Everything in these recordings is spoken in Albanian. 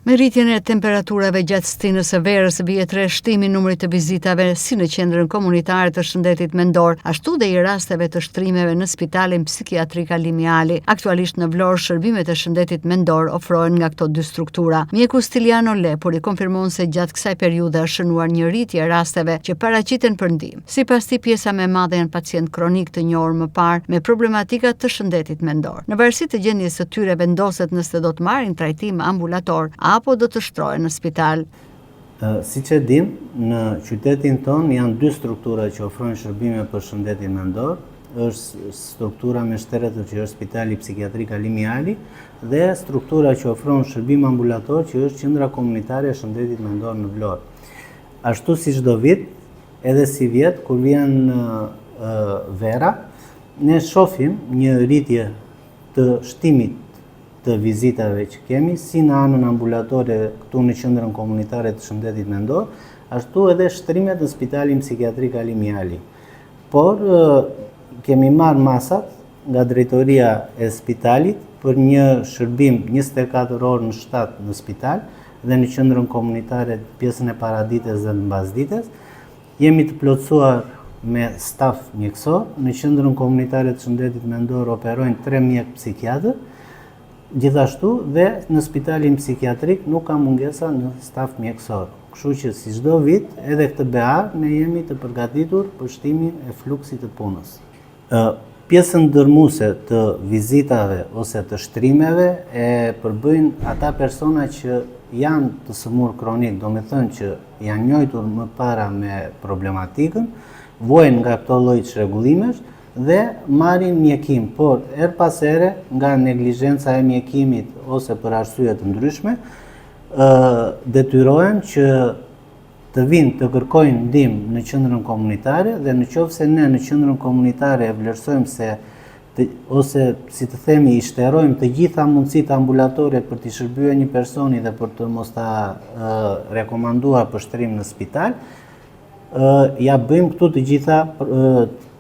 Me rritjen e temperaturave gjatë stinës së verës bie shtimi i numrit të vizitave si në qendrën komunitare të shëndetit mendor, ashtu dhe i rasteve të shtrimeve në Spitalin Psikiatrik Alimiali. Aktualisht në Vlorë shërbimet e shëndetit mendor ofrohen nga këto dy struktura. Mjeku Stiliano Lepuri konfirmon se gjatë kësaj periudhe është shënuar një rritje e rasteve që paraqiten për ndihmë. Sipas tij, pjesa më e madhe janë pacient kronik të njohur më parë me problematika të shëndetit mendor. Në varësi të gjendjes së tyre vendoset nëse do të marrin trajtim ambulator apo do të shtrohen në spital. Siç e dim, në qytetin tonë janë dy struktura që ofrojnë shërbime për shëndetin mendor. Është struktura me shteret që është Spitali Psikiatrik Alimiali dhe struktura që ofron shërbim ambulator që është Qendra Komunitare e Shëndetit Mendor në Vlorë. Ashtu si çdo vit, edhe si vjet kur vjen vera, ne shohim një rritje të shtimit të vizitave që kemi, si në anën ambulatore këtu në Qendrën Komunitare të Shëndetit Mendor, ashtu edhe shtrimet në Spitalin Psikiatrik Alimiali. Por kemi marrë masat nga drejtoria e spitalit për një shërbim 24 orë në 7 në spital dhe në Qendrën Komunitare pjesën e paradites dhe në mbasdites. Jemi të plotësuar me staf mjekësor. Në Qendrën Komunitare të Shëndetit Mendor operojnë 3 mjek psikiatrë. Gjithashtu dhe në Spitalin Psikiatrik nuk ka mungesa në staf mjekësor. Kështu që si çdo vit, edhe këtë BA ne jemi të përgatitur për shtimin e fluksit të punës. Pjesën dërmuese të vizitave ose të shtrimeve e përbëjnë ata persona që janë të sëmurë kronik, do me thënë që janë njohur më para me problematikën, vojnë nga këto lloj çrregullimesh dhe marrin mjekim, por her pas here nga neglizhenca e mjekimit ose për arsye të ndryshme, detyrohen që të vinë të kërkojnë ndihmë në qendrën komunitare dhe nëse ne në qendrën komunitare e vlerësojmë se ose si të themi i shterojmë të gjitha mundësitë ambulatore për t'i shërbyer një personi dhe për të mos ta rekomanduar për shtrim në spital, ja bëjmë këtu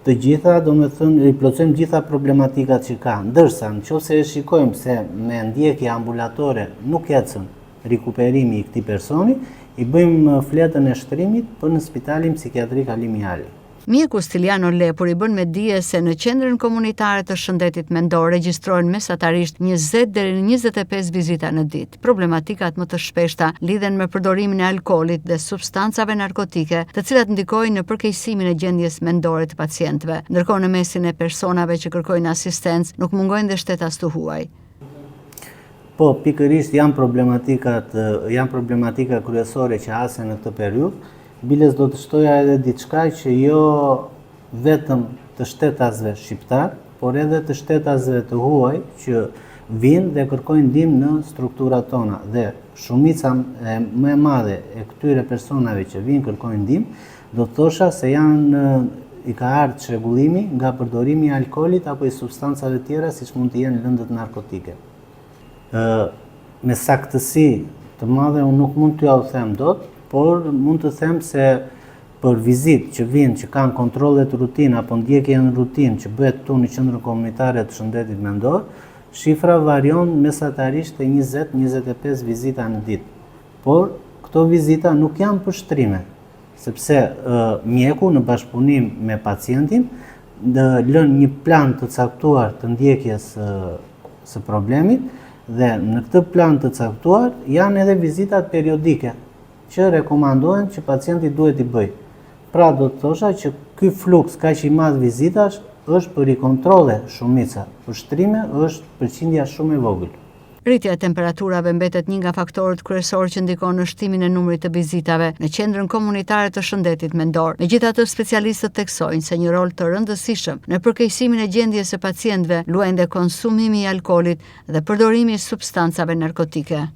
të gjitha, do me thënë, i plotësojmë gjitha problematikat që ka. Ndërsa, nëse e shikojmë se me ndjekje ambulatore nuk ecën rikuperimi i këtij personi, i bëjmë fletën e shtrimit për në Spitalin Psikiatrik Alimiali. Mjeku Stiliano Lepuri bën me dije se në qendrën komunitare të shëndetit mendor regjistrohen mesatarisht 20 deri në 25 vizita në ditë. Problematikat më të shpeshta lidhen me përdorimin e alkoolit dhe substancave narkotike, të cilat ndikojnë në përkeqësimin e gjendjes mendore të pacientëve. Ndërkohë në mesin e personave që kërkojnë asistencë nuk mungojnë dhe shtetas të huaj. Po, pikërisht janë problematika kryesore që hasen në këtë periudhë. Biles do të shtoja edhe diçka që jo vetëm të shtetasve shqiptar, por edhe të shtetasve të huaj që vinë dhe kërkojnë ndihmë në strukturat tona. Dhe shumica më e madhe e këtyre personave që vinë kërkojnë ndihmë, do të thosha se i ka ardhur çrregullimi nga përdorimi i alkoolit apo i substancave tjera siç mund të jenë lëndët narkotike. Me saktësi të madhe unë nuk mund t'ju them dot, por mund të them se për vizitë që vinë, që kanë kontrollet rutinë apo ndjekje në rutinë që bëhet këtu në Qendrën Komunitare të Shëndetit Mendor, shifra varion mesatarisht e 20-25 vizita në ditë. Por këto vizita nuk janë për shtrime, sepse mjeku në bashkëpunim me pacientin lën një plan të caktuar të ndjekjes së problemit dhe në këtë plan të caktuar janë edhe vizitat periodike që rekomandohen që pacienti duhet i bëj. Pra do të thosha që ky fluks kaq i madh vizitash është për i kontrolle shumica, për shtrime është përqindja shumë e vogël. Rritja e temperaturave mbetet një nga faktorët kryesorë që ndikon në shtimin e numrit të vizitave në qendrën komunitare të shëndetit mendor. Megjithatë, specialistët theksojnë se një rol të rëndësishëm në përkeqësimin e gjendjes së pacientëve luajnë dhe konsumimi i alkoolit dhe përdorimi i substancave narkotike.